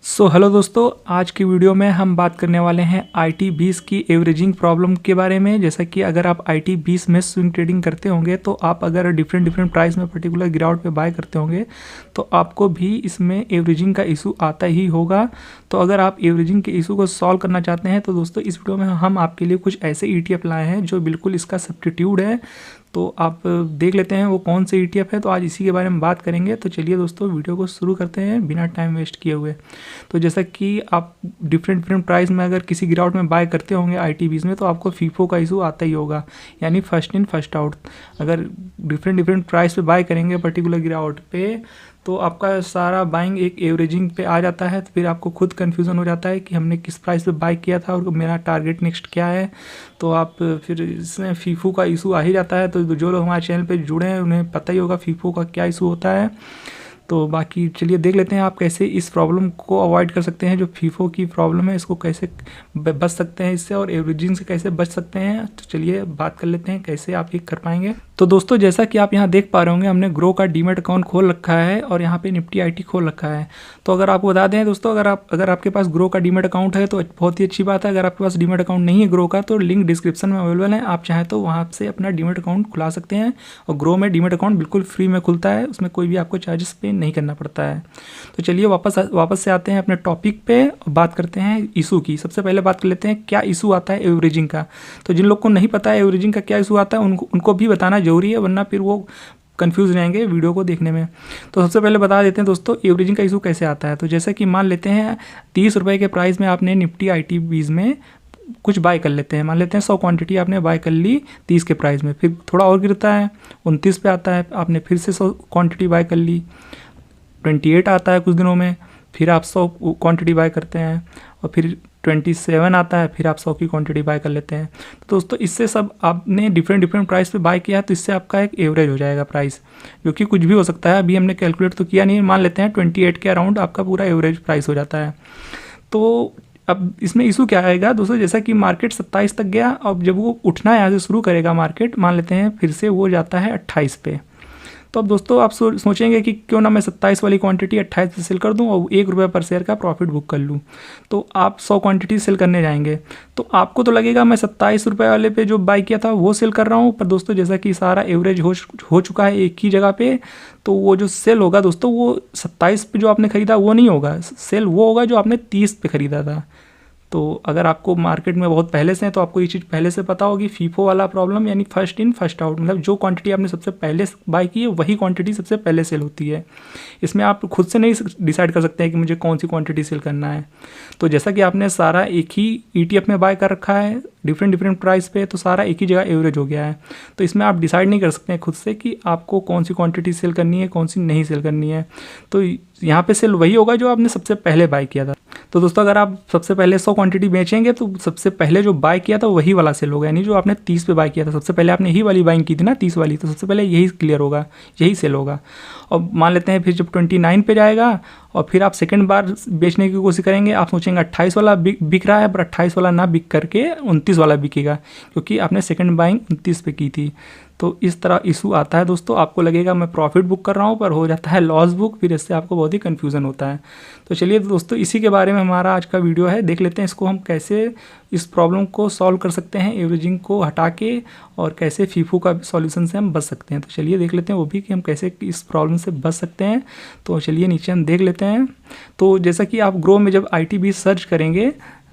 Hello दोस्तों, आज की वीडियो में हम बात करने वाले हैं IT20 की एवरेजिंग प्रॉब्लम के बारे में। जैसा कि अगर आप IT20 में स्विंग ट्रेडिंग करते होंगे तो आप अगर डिफरेंट प्राइस में पर्टिकुलर गिरावट पे बाय करते होंगे तो आपको भी इसमें एवरेजिंग का इशू आता ही होगा। तो अगर आप एवरेजिंग के इशू को सॉल्व करना चाहते हैं तो दोस्तों इस वीडियो में हम आपके लिए कुछ ऐसे ETF लाए हैं जो बिल्कुल इसका सब्स्टिट्यूट है। तो आप देख लेते हैं वो कौन से ETF है। तो आज इसी के बारे में बात करेंगे। तो चलिए दोस्तों वीडियो को शुरू करते हैं बिना टाइम वेस्ट किए हुए। तो जैसा कि आप डिफरेंट प्राइस में अगर किसी गिरावट में बाय करते होंगे IT20 में तो आपको फीफो का इशू आता ही होगा, यानी फर्स्ट इन फर्स्ट आउट। अगर डिफरेंट प्राइस पे बाय करेंगे पर्टिकुलर गिरावट पे तो आपका सारा बाइंग एक एवरेजिंग पे आ जाता है। तो फिर आपको खुद कन्फ्यूज़न हो जाता है कि हमने किस प्राइस पे बाय किया था और मेरा टारगेट नेक्स्ट क्या है। तो आप फिर इसमें फीफो का इशू आ ही जाता है। तो जो लोग हमारे चैनल पे जुड़े हैं उन्हें पता ही होगा फीफो का क्या इशू होता है। तो बाकी चलिए देख लेते हैं आप कैसे इस प्रॉब्लम को अवॉइड कर सकते हैं। जो फीफो की प्रॉब्लम है इसको कैसे बच सकते हैं इससे, और एवरेजिंग से कैसे बच सकते हैं। तो चलिए बात कर लेते हैं कैसे आप ये कर पाएंगे। तो दोस्तों जैसा कि आप यहाँ देख पा रहे होंगे हमने ग्रो का डीमैट अकाउंट खोल रखा है और यहाँ पे निफ्टी IT खोल रखा है। तो अगर आपको बता दें दोस्तों, अगर आपके पास ग्रो का डीमैट अकाउंट है तो बहुत ही अच्छी बात है। अगर आपके पास डीमैट अकाउंट नहीं है ग्रो का तो लिंक डिस्क्रिप्शन में अवेलेबल है, आप चाहें तो वहाँ से अपना डीमैट अकाउंट खुला सकते हैं। और ग्रो में डीमैट अकाउंट बिल्कुल फ्री में खुलता है, उसमें कोई भी आपको चार्जेस पे नहीं करना पड़ता है। तो चलिए वापस से आते हैं अपने टॉपिक पे और बात करते हैं इशू की। सबसे पहले बात कर लेते हैं क्या इशू आता है एवरेजिंग का। तो जिन लोग को नहीं पता है एवरेजिंग का क्या इशू आता है उनको भी बताना जरूरी है, वरना फिर वो कंफ्यूज रहेंगे वीडियो को देखने में। तो सबसे पहले बता देते हैं दोस्तों एवरेजिंग का इशू कैसे आता है। तो जैसा कि मान लेते हैं 30 रुपये के प्राइस में आपने निफ्टी IT20 में कुछ बाय कर लेते हैं। मान लेते हैं 100 क्वांटिटी आपने बाय कर ली 30 के प्राइस में, फिर थोड़ा और गिरता है 29 पे आता है, आपने फिर से 100 क्वांटिटी बाय कर ली, 28 आता है कुछ दिनों में, फिर आप 100 क्वांटिटी बाय करते हैं, और फिर 27 आता है, फिर आप 100 की क्वांटिटी बाय कर लेते हैं। तो दोस्तों इससे सब आपने डिफरेंट प्राइस पे बाय किया है तो इससे आपका एक एवरेज हो जाएगा प्राइस, जो कि कुछ भी हो सकता है। अभी हमने कैलकुलेट तो किया नहीं, मान लेते हैं 28 के अराउंड आपका पूरा एवरेज प्राइस हो जाता है। तो अब इसमें इशू क्या आएगा दोस्तों, जैसा कि मार्केट 27 तक गया, अब जब वो उठना यहाँ से शुरू करेगा मार्केट, मान लेते हैं फिर से वो जाता है 28 पे। तो अब दोस्तों आप सोचेंगे कि क्यों ना मैं 27 वाली क्वांटिटी 28 पे सेल कर दूं और 1 रुपये पर शेयर का प्रॉफिट बुक कर लूं। तो आप 100 क्वांटिटी सेल करने जाएंगे तो आपको तो लगेगा मैं 27 रुपये वाले पे जो बाय किया था वो सेल कर रहा हूं, पर दोस्तों जैसा कि सारा एवरेज हो चुका है एक ही जगह पे, तो वो जो सेल होगा दोस्तों वो 27 पे जो आपने खरीदा वो नहीं होगा, सेल वो होगा जो आपने 30 पे खरीदा था। तो अगर आपको मार्केट में बहुत पहले से है तो आपको ये चीज़ पहले से पता होगी, फीफो वाला प्रॉब्लम यानी फर्स्ट इन फर्स्ट आउट, मतलब जो क्वांटिटी आपने सबसे पहले बाय की है वही क्वांटिटी सबसे पहले सेल होती है। इसमें आप खुद से नहीं डिसाइड कर सकते हैं कि मुझे कौन सी क्वांटिटी सेल करना है। तो जैसा कि आपने सारा एक ही ETF में बाय कर रखा है डिफरेंट प्राइस पे, तो सारा एक ही जगह एवरेज हो गया है। तो इसमें आप डिसाइड नहीं कर सकते हैं खुद से कि आपको कौन सी क्वांटिटी सेल करनी है कौन सी नहीं सेल करनी है। तो यहाँ पे सेल वही होगा जो आपने सबसे पहले बाय किया था। तो दोस्तों अगर आप सबसे पहले 100 क्वांटिटी बेचेंगे तो सबसे पहले जो बाय किया था वही वाला सेल होगा, यानी जो आपने 30 पे बाय किया था, सबसे पहले आपने यही वाली बाइंग की थी ना 30 वाली, तो सबसे पहले यही क्लियर होगा, यही सेल होगा। और मान लेते हैं फिर जब 29 पे जाएगा और फिर आप सेकंड बार बेचने की कोशिश करेंगे, आप सोचेंगे 28 वाला बिक रहा है, पर 28 वाला ना बिक करके 29 वाला बिकेगा, क्योंकि आपने सेकंड बाइंग 29 पे की थी। तो इस तरह इशू आता है दोस्तों, आपको लगेगा मैं प्रॉफिट बुक कर रहा हूँ पर हो जाता है लॉस बुक, फिर इससे आपको बहुत ही कन्फ्यूज़न होता है। तो चलिए दोस्तों इसी के बारे में हमारा आज का वीडियो है, देख लेते हैं इसको हम कैसे इस प्रॉब्लम को सॉल्व कर सकते हैं एवरेजिंग को हटा के, और कैसे फीफो का सॉल्यूशन से हम बच सकते हैं। तो चलिए देख लेते हैं वो भी कि हम कैसे इस प्रॉब्लम से बच सकते हैं। तो चलिए नीचे हम देख लेते हैं। तो जैसा कि आप ग्रो में जब IT20 सर्च करेंगे,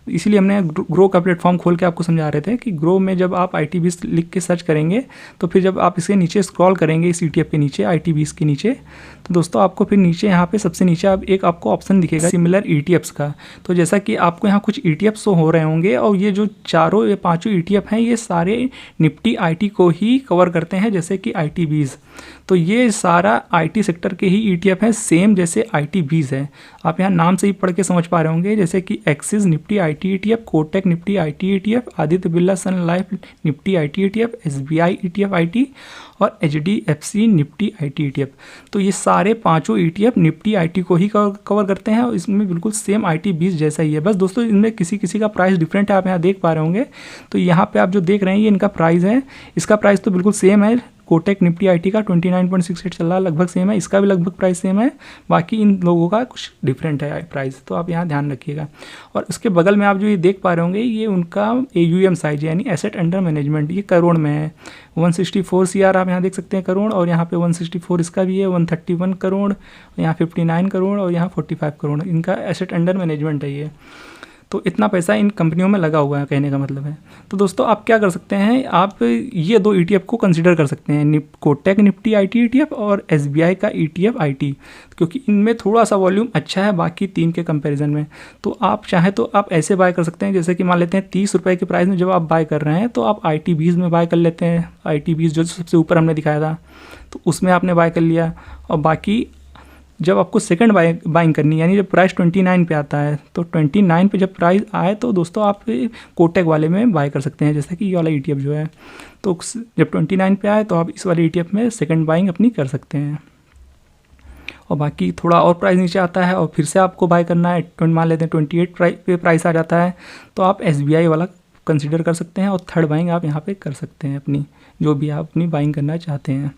इसीलिए हमने ग्रो का प्लेटफॉर्म खोल के आपको समझा रहे थे कि ग्रो में जब आप IT20 लिख के सर्च करेंगे तो फिर जब आप इसके नीचे स्क्रॉल करेंगे इस ETF के नीचे IT20 के नीचे, तो दोस्तों आपको फिर नीचे यहाँ पे सबसे नीचे अब एक आपको ऑप्शन दिखेगा सिमिलर ETFs का। तो जैसा कि आपको यहाँ कुछ ETFs हो रहे होंगे, और ये जो चारों ये पाँचों ETF हैं ये सारे निफ्टी IT को ही कवर करते हैं, जैसे कि IT20। तो ये सारा IT सेक्टर के ही ETF हैं, सेम जैसे IT20 है। आप यहाँ नाम से ही पढ़ के समझ पा रहे होंगे, जैसे कि Axis Nifty IT ETF, Kotak Nifty IT ETF, Aditya Birla Sun Life Nifty IT ETF, SBI ETF IT और HDFC निफ्टी IT ETF। तो ये सारे पांचों ETF निफ्टी IT को ही कवर करते हैं, और इसमें बिल्कुल सेम IT20 जैसा ही है। बस दोस्तों इनमें किसी का प्राइस डिफरेंट है, आप यहाँ देख पा रहे होंगे। तो यहाँ पे आप जो देख रहे हैं ये इनका प्राइस है, इसका प्राइस तो बिल्कुल सेम है, कोटक निफ्टी आईटी का 29.68 चल रहा है, लगभग सेम है, इसका भी लगभग प्राइस सेम है, बाकी इन लोगों का कुछ डिफरेंट है प्राइस, तो आप यहाँ ध्यान रखिएगा। और उसके बगल में आप जो ये देख पा रहे होंगे ये उनका AUM साइज है, यानी एसेट अंडर मैनेजमेंट, ये करोड़ में है। 164 CR आप यहाँ देख सकते हैं करोड़, और यहाँ पे 164 इसका भी है, 131 करोड़, यहाँ 59 करोड़ और यहाँ 45 करोड़ इनका एसेट अंडर मैनेजमेंट है ये। तो इतना पैसा इन कंपनियों में लगा हुआ है, कहने का मतलब है। तो दोस्तों आप क्या कर सकते हैं, आप ये 2 ETF को कंसिडर कर सकते हैं, कोटक निफ्टी IT ETF और SBI का ETF IT, क्योंकि इनमें थोड़ा सा वॉल्यूम अच्छा है बाकी 3 के कंपैरिजन में। तो आप चाहें तो आप ऐसे बाय कर सकते हैं, जैसे कि मान लेते हैं 30 रुपये के प्राइस में जब आप बाय कर रहे हैं तो आप IT20 में बाय कर लेते हैं, IT20 जो सबसे ऊपर हमने दिखाया था, तो उसमें आपने बाय कर लिया। और बाकी जब आपको सेकंड बाइंग करनी है, यानी जब प्राइस 29 पे आता है, तो 29 पे जब प्राइस आए तो दोस्तों आप कोटक वाले में बाय कर सकते हैं, जैसा कि ये वाला ETF जो है। तो जब 29 पे आए तो आप इस वाले ETF में सेकंड बाइंग अपनी कर सकते हैं। और बाकी थोड़ा और प्राइस नीचे आता है और फिर से आपको बाय करना है, मान लेते हैं 28 पे प्राइस आ जाता है, तो आप SBI वाला कंसिडर कर सकते हैं और थर्ड बाइंग आप यहाँ पे कर सकते हैं अपनी, जो भी आप अपनी बाइंग करना चाहते हैं।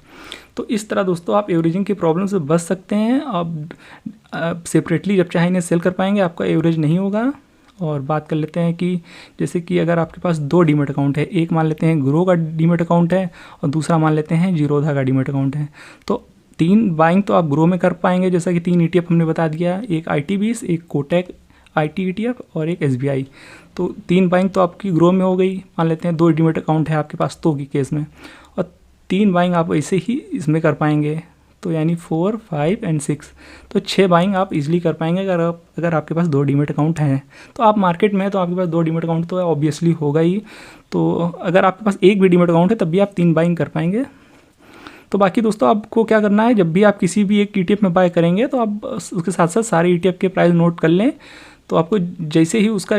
तो इस तरह दोस्तों आप एवरेजिंग की प्रॉब्लम से बच सकते हैं। आप सेपरेटली जब चाहे इन्हें सेल कर पाएंगे, आपका एवरेज नहीं होगा। और बात कर लेते हैं कि जैसे कि अगर आपके पास 2 डीमेट अकाउंट है, एक मान लेते हैं ग्रो का डीमेट अकाउंट है और दूसरा मान लेते हैं जीरोधा का डीमेट अकाउंट है, तो 3 बाइंग तो आप ग्रो में कर पाएंगे, जैसा कि 3 ETF हमने बता दिया, एक IT20, एक कोटक IT ETF और एक SBI। तो 3 बाइंग तो आपकी ग्रो में हो गई, मान लेते हैं 2 डीमेट अकाउंट है आपके पास तो की केस में, और 3 बाइंग आप ऐसे ही इसमें कर पाएंगे, तो यानी 4, 5 एंड 6, तो 6 बाइंग आप इजीली कर पाएंगे अगर आपके पास 2 डीमेट अकाउंट हैं। तो आप मार्केट में तो आपके पास 2 डीमेट अकाउंट तो ऑब्वियसली होगा ही, तो अगर आपके पास एक भी डीमेट अकाउंट है तब भी आप 3 बाइंग कर पाएंगे। तो बाकी दोस्तों आपको क्या करना है, जब भी आप किसी भी एक ETF में बाय करेंगे तो आप उसके साथ साथ सारे ETF के प्राइस नोट कर लें। तो आपको जैसे ही उसका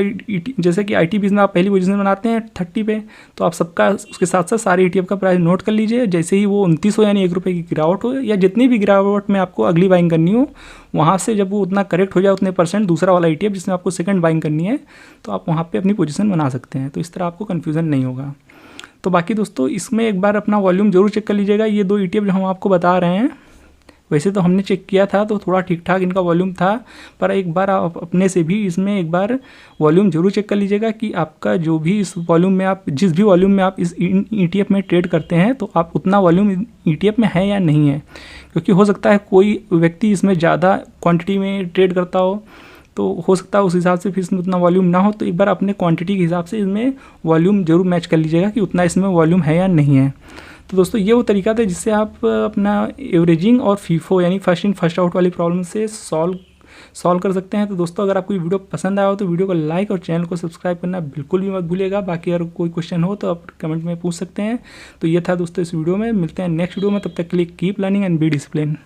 जैसे कि IT20 में आप पहली पोजीशन बनाते हैं 30 पे, तो आप सबका उसके साथ साथ सारे ETF का प्राइस नोट कर लीजिए। जैसे ही वो 29 हो, यानी 1 रुपये की गिरावट हो, या जितनी भी गिरावट में आपको अगली बाइंग करनी हो, वहाँ से जब वो उतना करेक्ट हो जाए उतने % दूसरा वाला ETF जिसमें आपको सेकंड बाइंग करनी है, तो आप वहाँ पर अपनी पोजीशन बना सकते हैं। तो इस तरह आपको कन्फ्यूज़न नहीं होगा। तो बाकी दोस्तों इसमें एक बार अपना वॉल्यूम जरूर चेक कर लीजिएगा। ये 2 ETF जो हम आपको बता रहे हैं, वैसे तो हमने चेक किया था तो थोड़ा ठीक ठाक इनका वॉल्यूम था, पर एक बार आप अपने से भी इसमें एक बार वॉल्यूम जरूर चेक कर लीजिएगा कि आपका जो भी इस वॉल्यूम में आप जिस भी वॉल्यूम में आप इस ETF में ट्रेड करते हैं, तो आप उतना वॉल्यूम ETF में है या नहीं है। क्योंकि हो सकता है कोई व्यक्ति इसमें ज़्यादा क्वांटिटी में ट्रेड करता हो, तो हो सकता है उस हिसाब से फिर इसमें उतना वॉल्यूम ना हो। तो एक बार अपने क्वांटिटी के हिसाब से इसमें वॉल्यूम जरूर मैच कर लीजिएगा कि उतना इसमें वॉल्यूम है या नहीं है। तो दोस्तों ये वो तरीका था जिससे आप अपना एवरेजिंग और फीफो यानी फर्स्ट इन फर्स्ट आउट वाली प्रॉब्लम से सॉल्व कर सकते हैं। तो दोस्तों अगर आपको ये वीडियो पसंद आया हो तो वीडियो को लाइक और चैनल को सब्सक्राइब करना बिल्कुल भी मत भूलिएगा। बाकी अगर कोई क्वेश्चन हो तो आप कमेंट में पूछ सकते हैं। तो ये था दोस्तों इस वीडियो में, मिलते हैं नेक्स्ट वीडियो में, तब तक के लिए keep learning and be discipline.